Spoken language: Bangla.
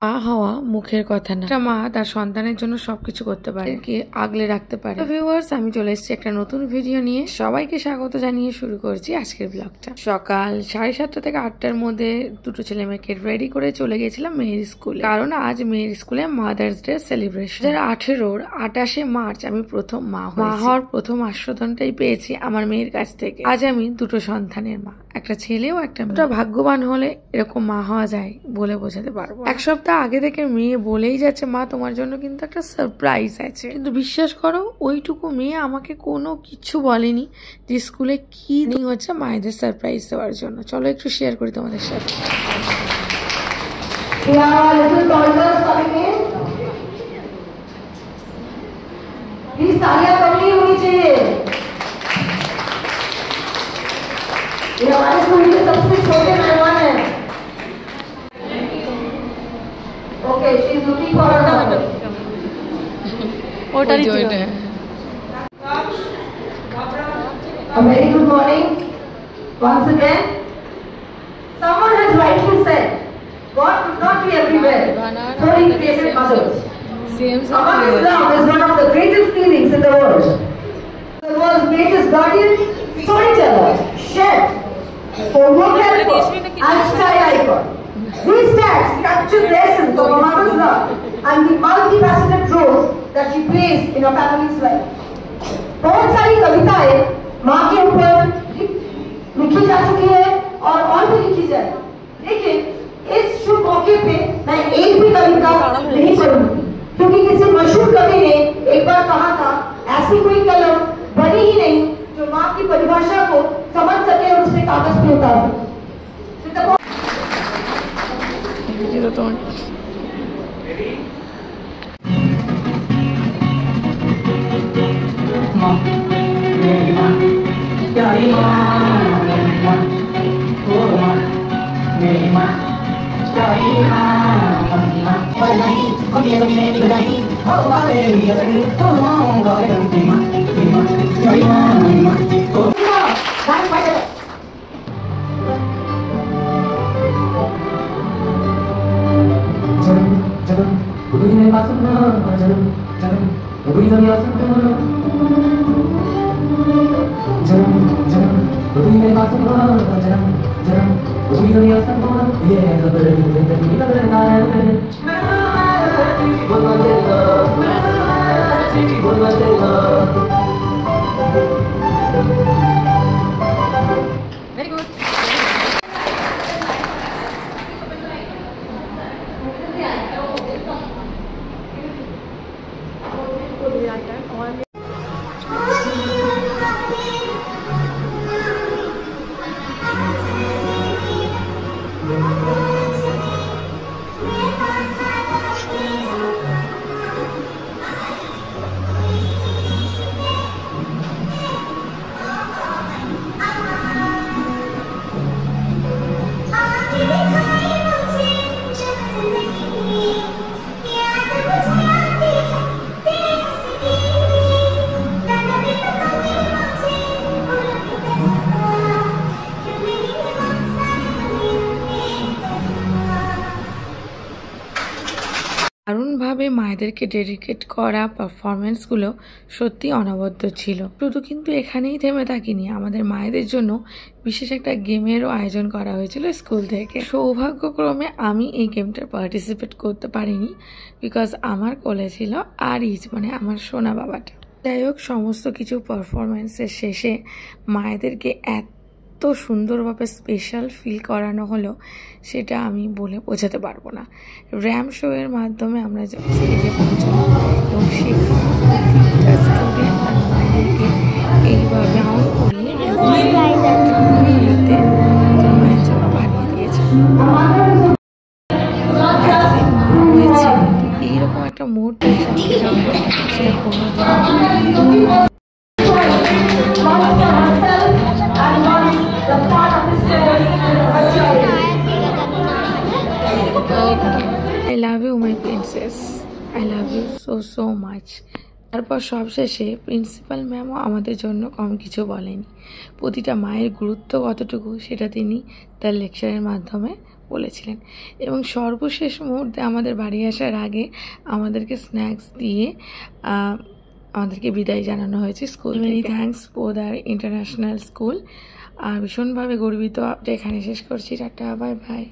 মা হওয়া মুখের কথা না, একটা মা তার সন্তানের জন্য সবকিছু করতে পারে, কি আগলে রাখতে পারে। তো ভিউয়ার্স, আমি চলে এসেছি একটা নতুন ভিডিও নিয়ে। সবাইকে স্বাগত জানিয়ে শুরু করছি আজকের ব্লগটা। সকাল 7:30 থেকে 8টার মধ্যে দুটো ছেলে মেয়েকে রেডি করে চলে গেছিলাম মেয়ের স্কুলে, কারণ আজ মেয়ের স্কুলে মাদার্স ডে সেলিব্রেশন। 2018-র 28শে মার্চ আমি প্রথম মা হওয়ার প্রথম আস্বাদনটাই পেয়েছি আমার মেয়ের কাছ থেকে। আজ আমি দুটো সন্তানের মা, একটা ছেলেও একটা মেয়ে। ভাগ্যবান হলে এরকম মা হওয়া যায় বলে বোঝাতে পারবো। এক সপ্তাহ আগে থেকে মেয়ে বলেই যাচ্ছে, মা তোমার জন্য কিন্তু একটা সারপ্রাইজ আছে। কিন্তু বিশ্বাস করো, ওইটুকু মেয়ে আমাকে কোনো কিছু বলেনি যে স্কুলে কি হচ্ছে মায়েদের সারপ্রাইজ দেওয়ার জন্য। চলো একটু শেয়ার করি তোমাদের সাথে। ये हमारे स्कूल के सबसे छोटे मेहमान हैं। Okay, she is looking for her mother. A very good morning once again. Someone has rightly said, God could not be everywhere, so He created mothers. A mother's love is one of the greatest feelings in the world. The world's greatest guardian, storyteller, chef, homework helper, and style icon. These tags capture the essence of a mother's love and the multifaceted roles that she plays in a family's life. बहुत सारी कविताएं माँ के ऊपर लिखी जा चुकी है और भी लिखी जाए, लेकिन इस शुभ मौके पे मैं एक भी कविता नहीं पढ़ूंगी, क्योंकि किसी मशहूर कवि ने एक बार कहा था, ऐसी कोई कलम बनी ही नहीं जो माँ की परिभाषा को समझ सके और उसे कागज पे उतार सके। দারুণভাবে মায়েদেরকে ডেডিকেট করা পারফরমেন্সগুলো সত্যি অনবদ্য ছিল। শুধু কিন্তু এখানেই থেমে থাকিনি, আমাদের মায়েদের জন্য বিশেষ একটা গেমেরও আয়োজন করা হয়েছিল স্কুল থেকে। সৌভাগ্যক্রমে আমি এই গেমটার পার্টিসিপেট করতে পারিনি, বিকজ আমার কোলে ছিল আরিজ, মানে আমার সোনা বাবাটা। যাই হোক, সমস্ত কিছু পারফরমেন্সের শেষে মায়েদেরকে এত সুন্দরভাবে স্পেশাল ফিল করানো হলো, সেটা আমি বলে বোঝাতে পারবো না। র্যাম শো এর মাধ্যমে আমরা স্টেজে পৌঁছলাম এবং সেখানে স্টুডেন্ট আর মায়েদেরকে এইভাবে রাউন্ড করিয়ে মায়ের জন্য বানিয়ে দিয়েছে। হয়েছে এইরকম একটা মুহূর্ত সেটা কোনোদিন I love you my princess, I love you so much। তারপর সবশেষে প্রিন্সিপাল ম্যামও আমাদের জন্য কম কিছু বলেনি। প্রতিটা মায়ের গুরুত্ব কতটুকু সেটা তিনি তার লেকচারের মাধ্যমে বলেছিলেন। এবং সর্বশেষ মুহূর্তে আমাদের বাড়ি আসার আগে আমাদেরকে স্ন্যাক্স দিয়ে আমাদেরকে বিদায় জানানো হয়েছে school. Many thanks Podar International School. আর ভীষণভাবে গর্বিত। আপনি এখানে শেষ করছি। Tata, bye by.